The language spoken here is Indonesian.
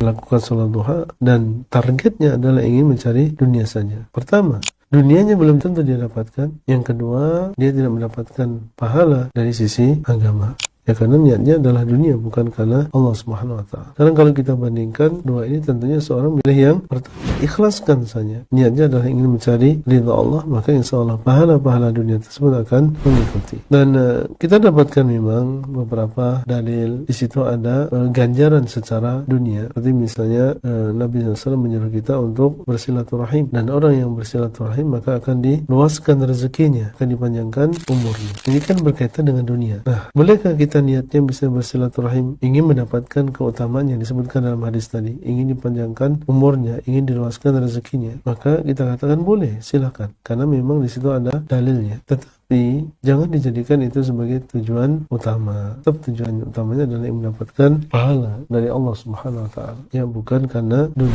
melakukan sholat duha dan targetnya adalah ingin mencari dunia saja. Pertama, dunianya belum tentu dia dapatkan. Yang kedua, dia tidak mendapatkan pahala dari sisi agama. Ya karena niatnya adalah dunia, bukan karena Allah Subhanahu wa ta'ala. Karena kalau kita bandingkan dua ini, tentunya seorang pilih yang pertama. Ikhlaskan saja. Niatnya adalah ingin mencari ridha Allah, maka insya Allah pahala-pahala dunia tersebut akan mengikuti. Dan kita dapatkan memang beberapa dalil di situ ada ganjaran secara dunia. Seperti misalnya Nabi SAW menyuruh kita untuk bersilaturahim, dan orang yang bersilaturahim maka akan diluaskan rezekinya, akan dipanjangkan umurnya. Ini kan berkaitan dengan dunia. Nah, bolehkah kita niatnya bisa bersilaturahim, ingin mendapatkan keutamaan yang disebutkan dalam hadis tadi, ingin dipanjangkan umurnya, ingin diluaskan rezekinya, maka kita katakan boleh, silakan, karena memang di situ ada dalilnya. Tetapi jangan dijadikan itu sebagai tujuan utama. Tetap tujuan utamanya adalah mendapatkan pahala dari Allah Subhanahu wa ta'ala, ya, bukan karena dunia.